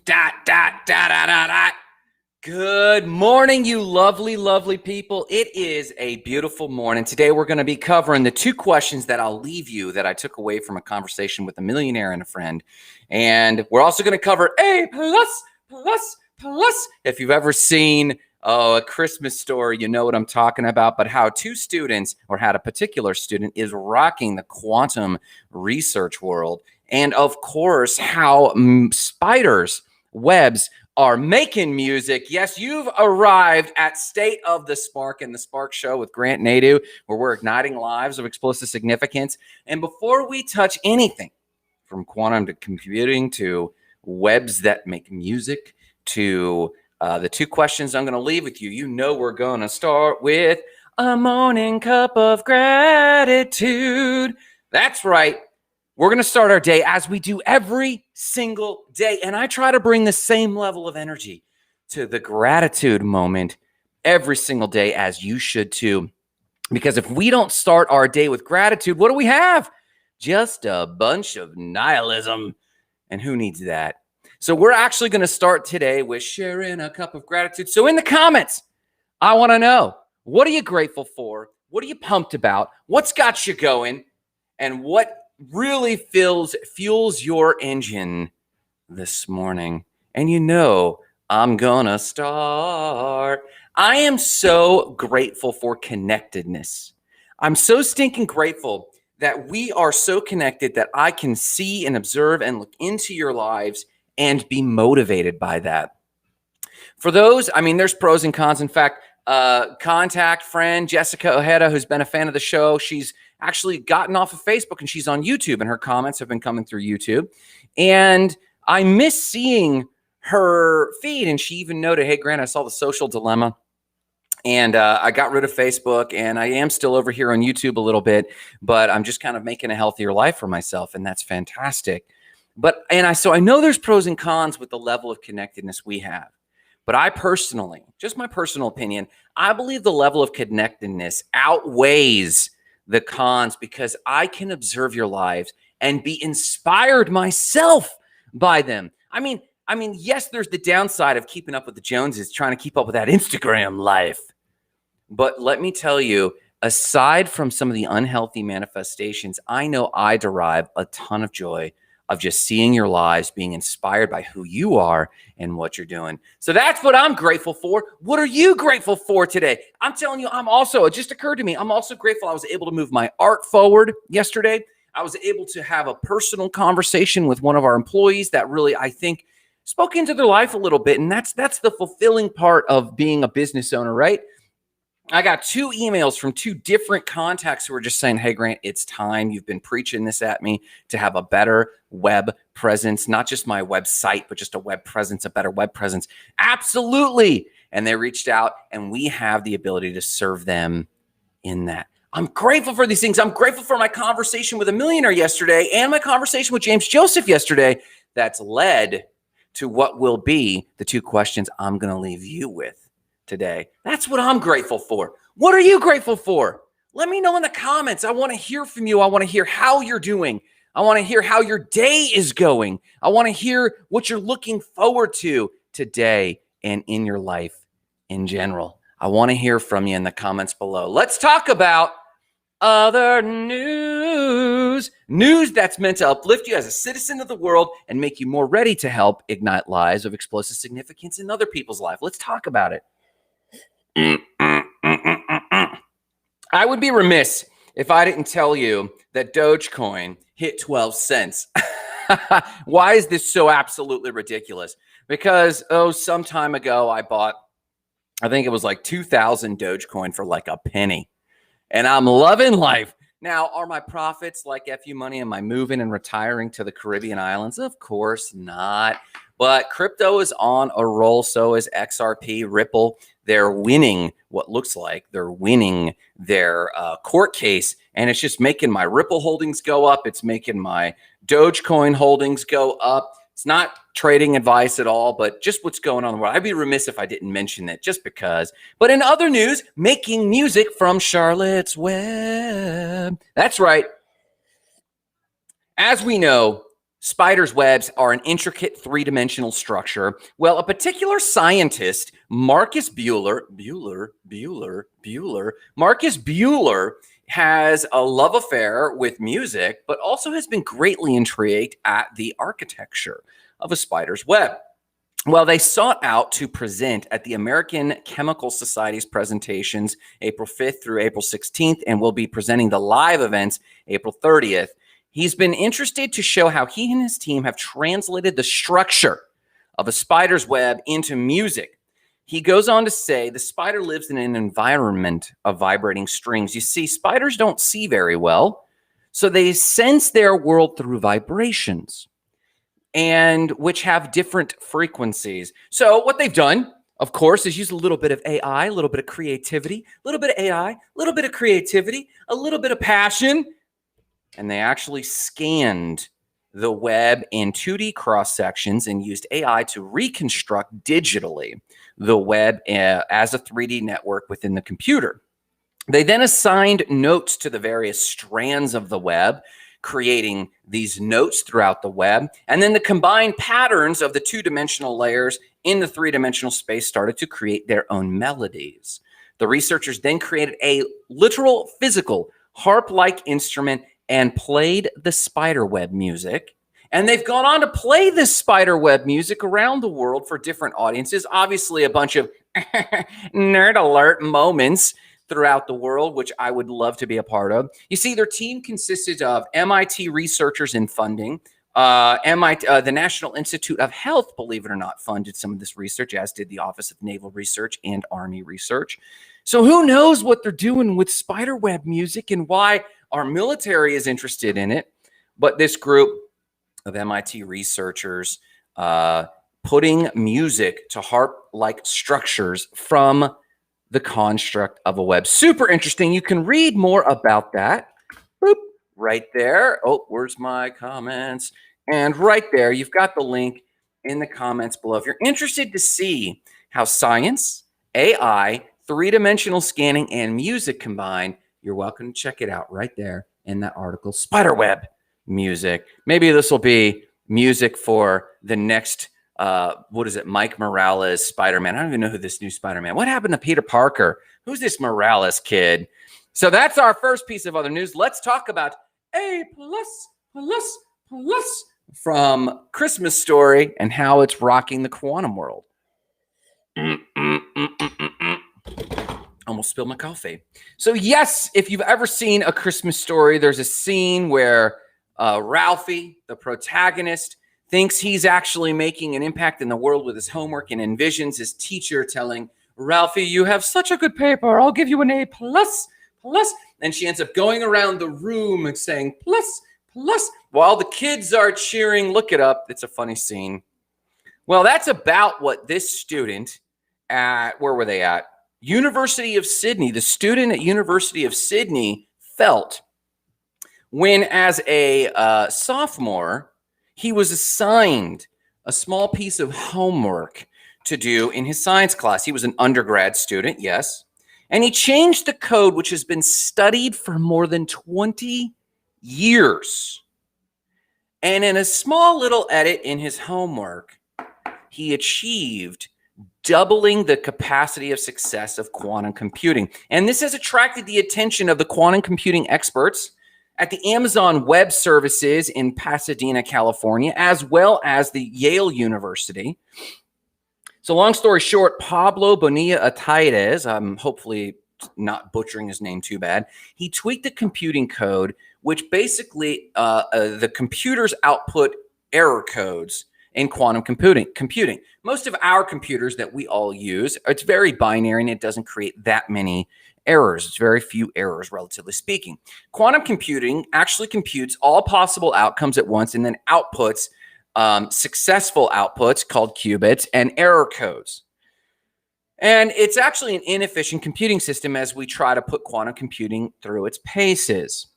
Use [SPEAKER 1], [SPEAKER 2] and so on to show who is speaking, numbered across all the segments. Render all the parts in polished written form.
[SPEAKER 1] Dot, dot, dot, dot, dot, dot. Good morning, you lovely, lovely people. It is a beautiful morning. Today, we're going to be covering the two questions that I'll leave you that I took away from a conversation with a millionaire and a friend. And we're also going to cover A plus, plus, plus. If you've ever seen a Christmas Story, you know what I'm talking about, but how two students, or how a particular student is rocking the quantum research world. And of course, how spiders, webs, are making music. Yes, you've arrived at State of the Spark and the Spark Show with Grant Nadu, where we're igniting lives of explosive significance. And before we touch anything from quantum to computing to webs that make music to the two questions I'm going to leave with you, you know we're going to start with a morning cup of gratitude. That's right. We're going to start our day as we do every single day. And I try to bring the same level of energy to the gratitude moment every single day, as you should too. Because if we don't start our day with gratitude, what do we have? Just a bunch of nihilism. And who needs that? So we're actually going to start today with sharing a cup of gratitude. So in the comments, I want to know, what are you grateful for? What are you pumped about? What's got you going? And what really fuels your engine this morning? And you know, I'm gonna start. I am so grateful for connectedness. I'm so stinking grateful that we are so connected that I can see and observe and look into your lives and be motivated by that. For those, I mean, there's pros and cons. In fact, contact friend Jessica Ojeda, who's been a fan of the show. She's actually gotten off of Facebook and she's on YouTube, and her comments have been coming through YouTube. And I miss seeing her feed. And she even noted, hey, Grant, I saw The Social Dilemma. And I got rid of Facebook, and I am still over here on YouTube a little bit, but I'm just kind of making a healthier life for myself. And that's fantastic. So I know there's pros and cons with the level of connectedness we have. But I personally, just my personal opinion, I believe the level of connectedness outweighs the cons, because I can observe your lives and be inspired myself by them. I mean, yes, there's the downside of keeping up with the Joneses, trying to keep up with that Instagram life. But let me tell you, aside from some of the unhealthy manifestations, I know I derive a ton of joy of just seeing your lives, being inspired by who you are and what you're doing. So that's what I'm grateful for. What are you grateful for today? I'm telling you, it just occurred to me, I'm also grateful I was able to move my art forward yesterday. I was able to have a personal conversation with one of our employees that really, I think, spoke into their life a little bit. And that's the fulfilling part of being a business owner, right? I got 2 emails from 2 different contacts who were just saying, hey, Grant, it's time. You've been preaching this at me to have a better web presence, not just my website, but just a web presence, a better web presence. Absolutely. And they reached out, and we have the ability to serve them in that. I'm grateful for these things. I'm grateful for my conversation with a millionaire yesterday and my conversation with James Joseph yesterday that's led to what will be the 2 questions I'm going to leave you with today. That's what I'm grateful for. What are you grateful for? Let me know in the comments. I want to hear from you. I want to hear how you're doing. I want to hear how your day is going. I want to hear what you're looking forward to today and in your life in general. I want to hear from you in the comments below. Let's talk about other news that's meant to uplift you as a citizen of the world and make you more ready to help ignite lives of explosive significance in other people's life. Let's talk about it. I would be remiss if I didn't tell you that Dogecoin hit 12 cents. Why is this so absolutely ridiculous? Because, some time ago I bought, I think it was like 2,000 Dogecoin for like a penny. And I'm loving life. Now, are my profits like FU money? Am I moving and retiring to the Caribbean islands? Of course not. But crypto is on a roll. So is XRP, Ripple. They're winning what looks like they're winning their court case. And it's just making my Ripple holdings go up. It's making my Dogecoin holdings go up. It's not trading advice at all, but just what's going on in the world. I'd be remiss if I didn't mention it just because. But in other news, making music from Charlotte's Web. That's right. As we know, Spiders' webs are an intricate three-dimensional structure. Well, a particular scientist, Marcus Bueller has a love affair with music, but also has been greatly intrigued at the architecture of a spider's web. Well, they sought out to present at the American Chemical Society's presentations April 5th through April 16th, and will be presenting the live events April 30th. He's been interested to show how he and his team have translated the structure of a spider's web into music. He goes on to say the spider lives in an environment of vibrating strings. You see, spiders don't see very well, so they sense their world through vibrations, and which have different frequencies. So what they've done, of course, is use a little bit of AI, a little bit of creativity, a little bit of AI, a little bit of creativity, a little bit of passion, and they actually scanned the web in 2D cross sections and used AI to reconstruct digitally the web as a 3D network within the computer. They then assigned notes to the various strands of the web, creating these notes throughout the web. And then the combined patterns of the two-dimensional layers in the three-dimensional space started to create their own melodies. The researchers then created a literal physical harp-like instrument and played the spiderweb music. And they've gone on to play this spiderweb music around the world for different audiences. Obviously, a bunch of nerd alert moments throughout the world, which I would love to be a part of. You see, their team consisted of MIT researchers in funding. The National Institute of Health, believe it or not, funded some of this research, as did the Office of Naval Research and Army Research. So who knows what they're doing with spiderweb music and why our military is interested in it. But this group of MIT researchers putting music to harp-like structures from the construct of a web. Super interesting. You can read more about that. Boop, right there. Oh, where's my comments? And right there, you've got the link in the comments below. If you're interested to see how science, AI, three-dimensional scanning, and music combine, you're welcome to check it out right there in that article, Spiderweb music. Maybe this will be music for the next what is it? Mike Morales, Spider-Man. I don't even know who this new Spider-Man. What happened to Peter Parker? Who's this Morales kid? So that's our first piece of other news. Let's talk about A+++ from Christmas Story and how it's rocking the quantum world. Almost spilled my coffee. So yes, if you've ever seen A Christmas Story, there's a scene where Ralphie, the protagonist, thinks he's actually making an impact in the world with his homework and envisions his teacher telling Ralphie, you have such a good paper. I'll give you an A++. And she ends up going around the room and saying plus while the kids are cheering. Look it up. It's a funny scene. Well, that's about what this student at, where were they at? University of Sydney, the student at University of Sydney felt when, as a sophomore, he was assigned a small piece of homework to do in his science class. He was an undergrad student, yes. And he changed the code, which has been studied for more than 20 years. And in a small little edit in his homework, he achieved doubling the capacity of success of quantum computing. And this has attracted the attention of the quantum computing experts at the Amazon Web Services in Pasadena, California, as well as the Yale University. So long story short, Pablo Bonilla Ataires, I'm hopefully not butchering his name too bad, he tweaked the computing code, which basically the computers output error codes in quantum computing. Most of our computers that we all use, it's very binary and it doesn't create that many errors. It's very few errors, relatively speaking. Quantum computing actually computes all possible outcomes at once and then outputs successful outputs called qubits and error codes. And it's actually an inefficient computing system as we try to put quantum computing through its paces.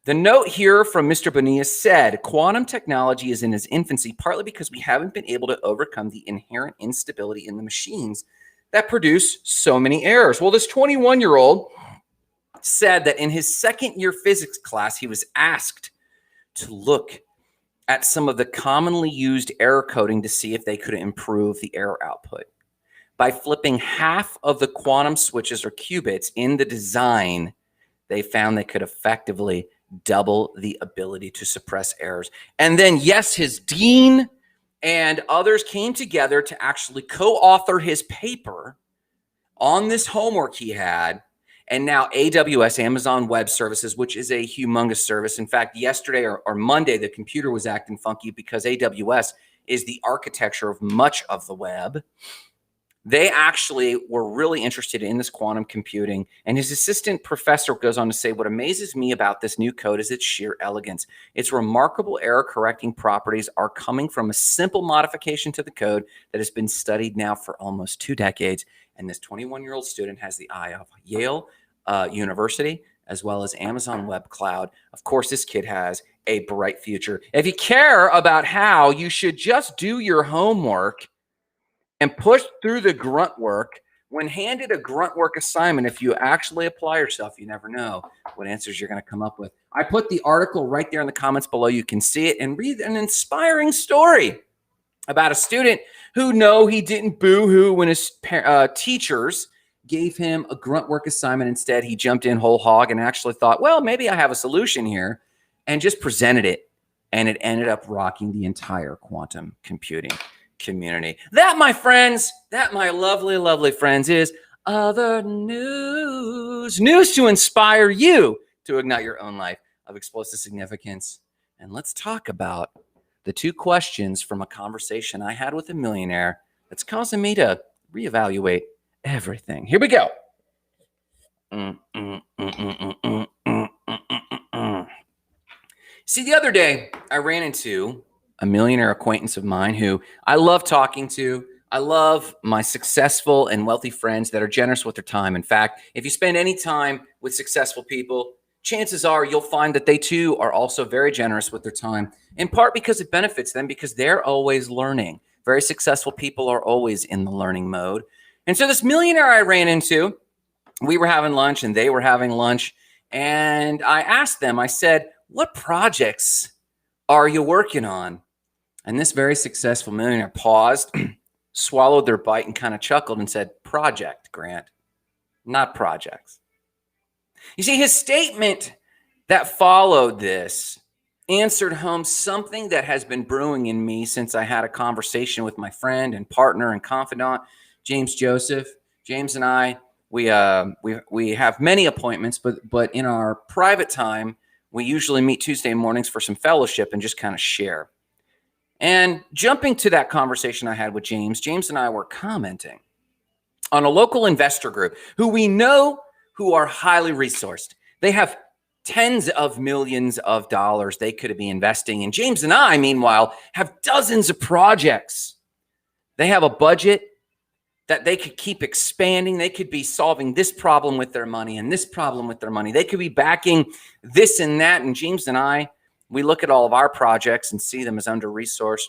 [SPEAKER 1] The note here from Mr. Bonilla said, quantum technology is in its infancy, partly because we haven't been able to overcome the inherent instability in the machines that produce so many errors. Well, this 21-year-old said that in his second year physics class, he was asked to look at some of the commonly used error coding to see if they could improve the error output. By flipping half of the quantum switches or qubits in the design, they found they could effectively double the ability to suppress errors. And then, yes, his dean and others came together to actually co-author his paper on this homework he had. And now AWS, Amazon Web Services, which is a humongous service. In fact, yesterday or Monday, the computer was acting funky because AWS is the architecture of much of the web. They actually were really interested in this quantum computing. And his assistant professor goes on to say, what amazes me about this new code is its sheer elegance. Its remarkable error correcting properties are coming from a simple modification to the code that has been studied now for almost 2 decades. And this 21-year-old student has the eye of Yale University, as well as Amazon Web Cloud. Of course, this kid has a bright future. If you care about how you should just do your homework and push through the grunt work, when handed a grunt work assignment, if you actually apply yourself, you never know what answers you're going to come up with. I put the article right there in the comments below. You can see it and read an inspiring story about a student who, no, he didn't boo-hoo when his teachers gave him a grunt work assignment. Instead, he jumped in whole hog and actually thought, well, maybe I have a solution here, and just presented it. And it ended up rocking the entire quantum computing community. That, my friends, that, my lovely, lovely friends, is other news. News to inspire you to ignite your own life of explosive significance. And let's talk about the 2 questions from a conversation I had with a millionaire that's causing me to reevaluate everything. Here we go. See, the other day, I ran into a millionaire acquaintance of mine who I love talking to. I love my successful and wealthy friends that are generous with their time. In fact, if you spend any time with successful people, chances are you'll find that they too are also very generous with their time, in part because it benefits them because they're always learning. Very successful people are always in the learning mode. And so this millionaire I ran into, we were having lunch and they were having lunch. And I asked them, I said, what projects are you working on? And this very successful millionaire paused, swallowed their bite, and kind of chuckled and said, project, Grant, not projects. You see, his statement that followed this answered home something that has been brewing in me since I had a conversation with my friend and partner and confidant, James Joseph. James and I, we have many appointments, but in our private time, we usually meet Tuesday mornings for some fellowship and just kind of share. And jumping to that conversation I had with James and I were commenting on a local investor group who we know who are highly resourced. They have tens of millions of dollars they could be investing. And James and I, meanwhile, have dozens of projects. They have a budget that they could keep expanding. They could be solving this problem with their money and this problem with their money. They could be backing this and that. And James and I, we look at all of our projects and see them as under-resourced.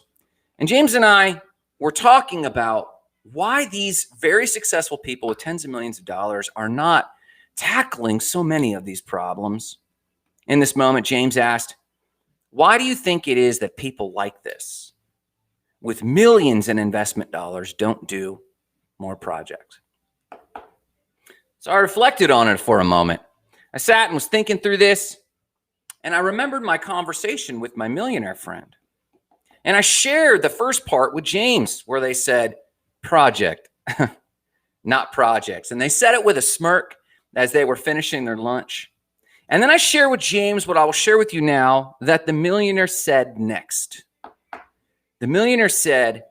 [SPEAKER 1] And James and I were talking about why these very successful people with tens of millions of dollars are not tackling so many of these problems. In this moment, James asked, why do you think it is that people like this, with millions in investment dollars, don't do more projects? So I reflected on it for a moment. I sat and was thinking through this, and I remembered my conversation with my millionaire friend. And I shared the first part with James, where they said, project, not projects. And they said it with a smirk as they were finishing their lunch. And then I share with James what I will share with you now that the millionaire said next. The millionaire said,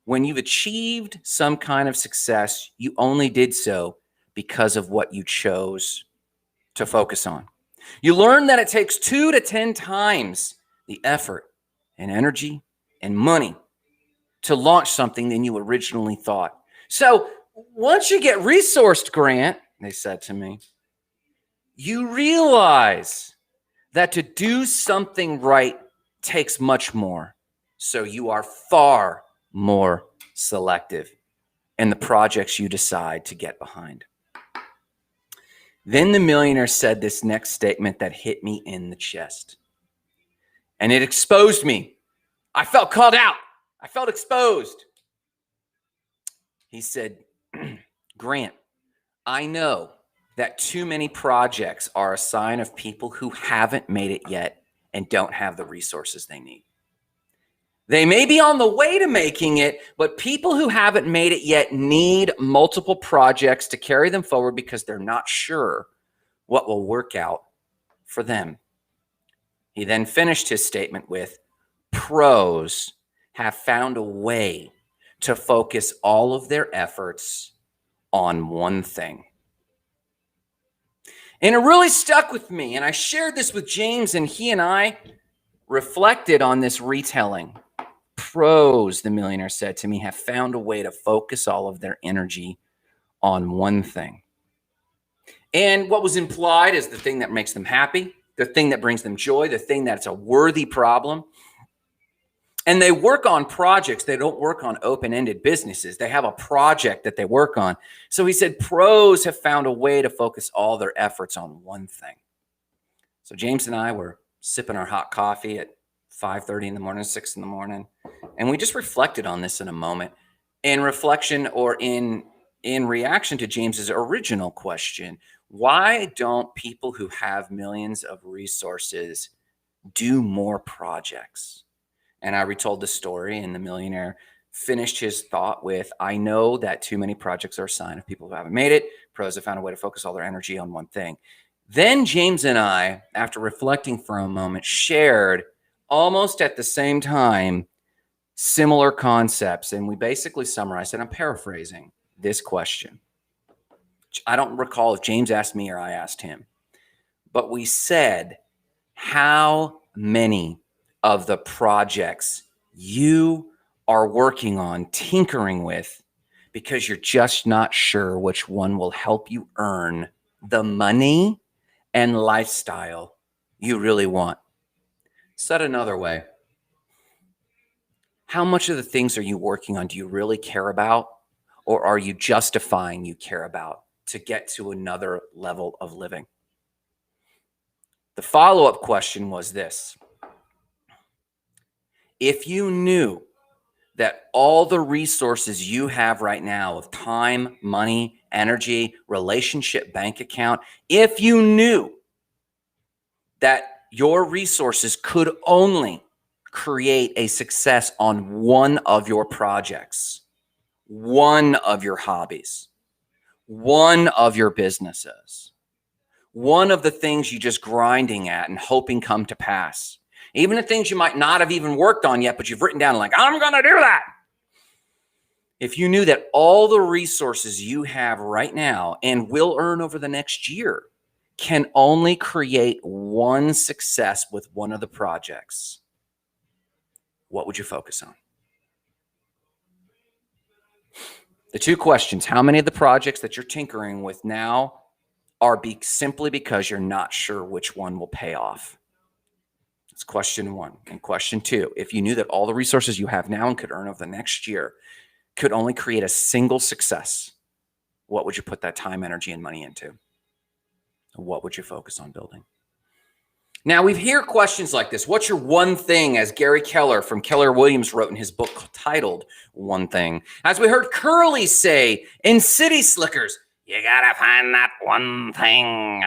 [SPEAKER 1] when you've achieved some kind of success, you only did so because of what you chose to focus on. You learn that it takes 2 to 10 times the effort and energy and money to launch something than you originally thought. So once you get resourced, Grant, they said to me, you realize that to do something right takes much more. So you are far more selective in the projects you decide to get behind. Then the millionaire said this next statement that hit me in the chest. And it exposed me I felt called out. I felt exposed. He said, Grant, I know that too many projects are a sign of people who haven't made it yet and don't have the resources they need. They may be on the way to making it, but people who haven't made it yet need multiple projects to carry them forward because they're not sure what will work out for them. He then finished his statement with, pros have found a way to focus all of their efforts on one thing. And it really stuck with me. And I shared this with James, and he and I reflected on this retelling. Pros, the millionaire said to me, have found a way to focus all of their energy on one thing. And what was implied is the thing that makes them happy, the thing that brings them joy, the thing that's a worthy problem. And they work on projects. They don't work on open-ended businesses. They have a project that they work on. So he said, pros have found a way to focus all their efforts on one thing. So James and I were sipping our hot coffee at 5:30 in the morning, 6 in the morning. And we just reflected on this in a moment. In reflection or in reaction to James's original question, why don't people who have millions of resources do more projects? And I retold the story, and the millionaire finished his thought with, I know that too many projects are a sign of people who haven't made it. Pros have found a way to focus all their energy on one thing. Then James and I, after reflecting for a moment, shared almost at the same time similar concepts. And we basically summarized, and I'm paraphrasing this question. I don't recall if James asked me or I asked him, but we said, how many of the projects you are working on, tinkering with, because you're just not sure which one will help you earn the money and lifestyle you really want? Said another way, how much of the things are you working on do you really care about, or are you justifying you care about to get to another level of living? The follow-up question was this. If you knew that all the resources you have right now of time, money, energy, relationship, bank account, if you knew that your resources could only create a success on one of your projects, one of your hobbies, one of your businesses, one of the things you just grinding at and hoping come to pass, even the things you might not have even worked on yet, but you've written down like, I'm going to do that. If you knew that all the resources you have right now and will earn over the next year can only create one success with one of the projects, what would you focus on? The two questions, how many of the projects that you're tinkering with now are simply because you're not sure which one will pay off? That's question one. And question two, if you knew that all the resources you have now and could earn over the next year could only create a single success, what would you put that time, energy, and money into? What would you focus on building? Now, we hear questions like this. What's your one thing, as Gary Keller from Keller Williams wrote in his book titled One Thing? As we heard Curly say in City Slickers, you gotta find that one thing.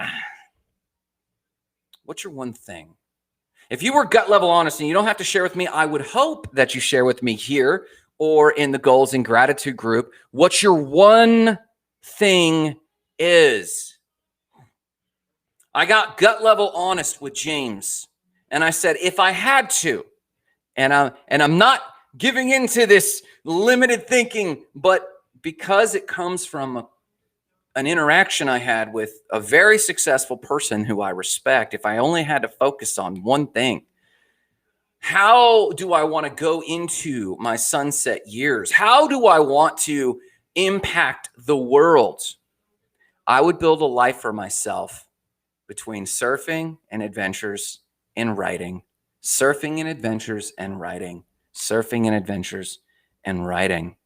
[SPEAKER 1] What's your one thing? If you were gut level honest, and you don't have to share with me, I would hope that you share with me here or in the Goals and Gratitude group what your one thing is. I got gut level honest with James, and I said, if I had to, and I'm not giving into this limited thinking, but because it comes from an interaction I had with a very successful person who I respect, if I only had to focus on one thing, how do I want to go into my sunset years? How do I want to impact the world? I would build a life for myself between surfing and adventures and writing, surfing and adventures and writing, surfing and adventures and writing.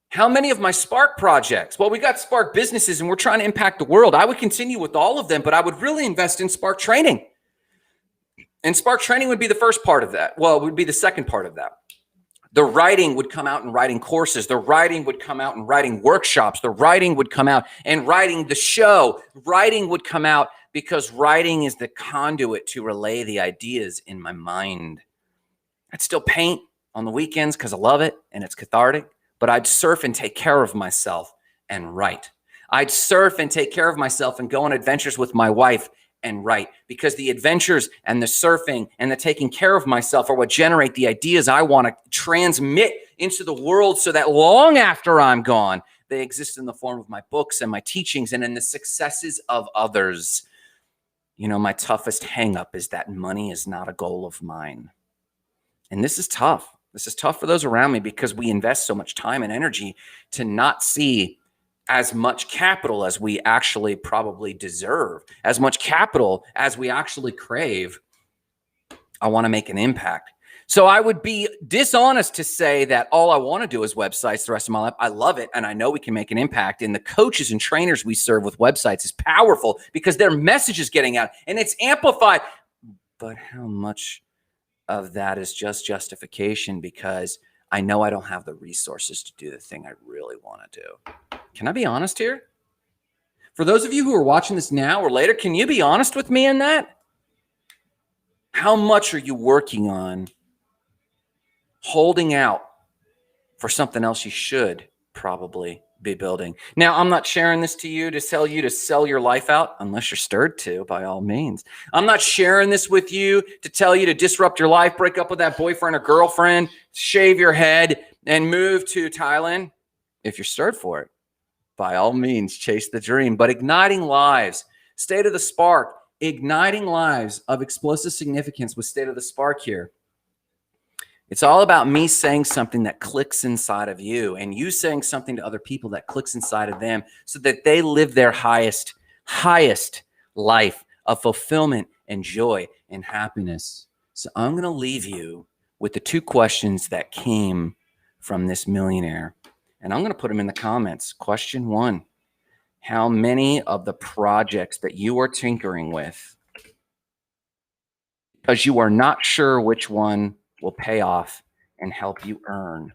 [SPEAKER 1] How many of my Spark projects? Well, we got Spark businesses and we're trying to impact the world. I would continue with all of them, but I would really invest in Spark training And Spark Training would be the first part of that. Well, it would be the second part of that. The writing would come out in writing courses. The writing would come out in writing workshops. The writing would come out in writing the show. Writing would come out because writing is the conduit to relay the ideas in my mind. I'd still paint on the weekends because I love it and it's cathartic, but I'd surf and take care of myself and write. I'd surf and take care of myself and go on adventures with my wife and write, because the adventures and the surfing and the taking care of myself are what generate the ideas I want to transmit into the world, so that long after I'm gone, they exist in the form of my books and my teachings and in the successes of others. You know, my toughest hang up is that money is not a goal of mine. And this is tough. This is tough for those around me, because we invest so much time and energy to not see as much capital as we actually probably deserve, as much capital as we actually crave. I want to make an impact. So I would be dishonest to say that all I want to do is websites the rest of my life. I love it, and I know we can make an impact. And the coaches and trainers we serve with websites is powerful because their message is getting out and it's amplified. But how much of that is just justification because I know I don't have the resources to do the thing I really want to do? Can I be honest here? For those of you who are watching this now or later, can you be honest with me in that? How much are you working on holding out for something else you should probably be building? Now, I'm not sharing this to you to sell your life out, unless you're stirred to, by all means. I'm not sharing this with you to tell you to disrupt your life, break up with that boyfriend or girlfriend, shave your head, and move to Thailand. If you're stirred for it, by all means, chase the dream. But igniting lives, State of the Spark, igniting lives of explosive significance with State of the Spark here. It's all about me saying something that clicks inside of you, and you saying something to other people that clicks inside of them, so that they live their highest life of fulfillment and joy and happiness. So I'm going to leave you with the two questions that came from this millionaire, and I'm going to put them in the comments. Question 1, how many of the projects that you are tinkering with, because you are not sure which one will pay off and help you earn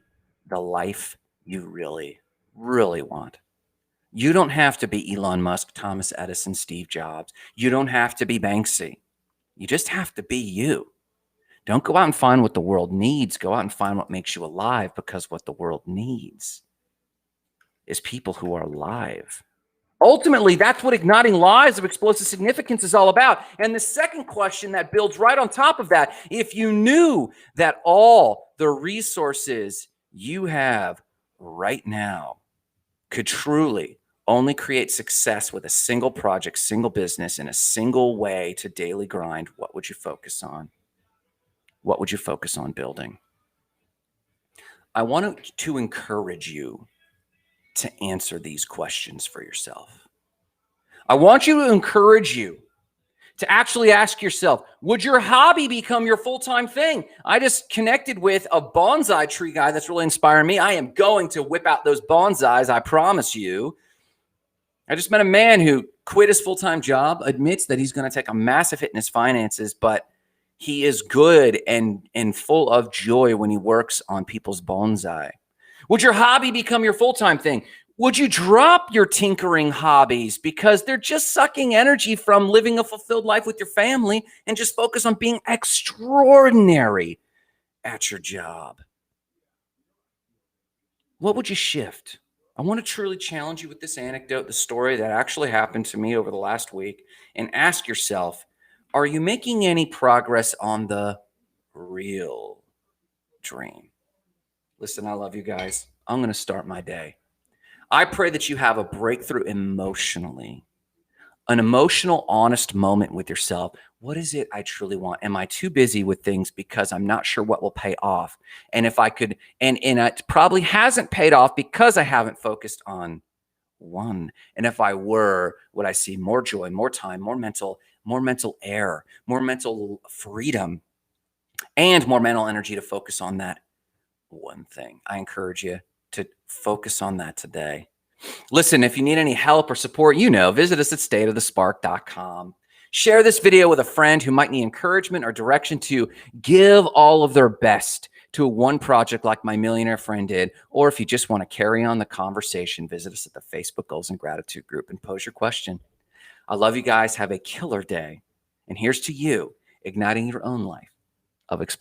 [SPEAKER 1] the life you really, really want? You don't have to be Elon Musk, Thomas Edison, Steve Jobs. You don't have to be Banksy. You just have to be you. Don't go out and find what the world needs. Go out and find what makes you alive, because what the world needs is people who are alive. Ultimately, that's what igniting lives of explosive significance is all about. And the second question that builds right on top of that, if you knew that all the resources you have right now could truly only create success with a single project, single business, in a single way to daily grind, what would you focus on? What would you focus on building? I want to encourage you to answer these questions for yourself. I want you to encourage you to actually ask yourself, would your hobby become your full-time thing? I just connected with a bonsai tree guy that's really inspiring me. I am going to whip out those bonsais, I promise you. I just met a man who quit his full-time job, admits that he's going to take a massive hit in his finances, but he is good and full of joy when he works on people's bonsai. Would your hobby become your full-time thing? Would you drop your tinkering hobbies because they're just sucking energy from living a fulfilled life with your family, and just focus on being extraordinary at your job? What would you shift? I want to truly challenge you with this anecdote, the story that actually happened to me over the last week, and ask yourself, are you making any progress on the real dream? Listen, I love you guys. I'm going to start my day. I pray that you have a breakthrough emotionally, an emotional, honest moment with yourself. What is it I truly want? Am I too busy with things because I'm not sure what will pay off? And if I could, and it probably hasn't paid off because I haven't focused on one. And if I were, would I see more joy, more time, more mental air, more mental freedom, and more mental energy to focus on that one thing? I encourage you to focus on that today. Listen, if you need any help or support, visit us at stateofthespark.com. Share this video with a friend who might need encouragement or direction to give all of their best to one project like my millionaire friend did. Or if you just want to carry on the conversation, visit us at the Facebook Goals and Gratitude group and pose your question. I love you guys. Have a killer day. And here's to you, igniting your own life of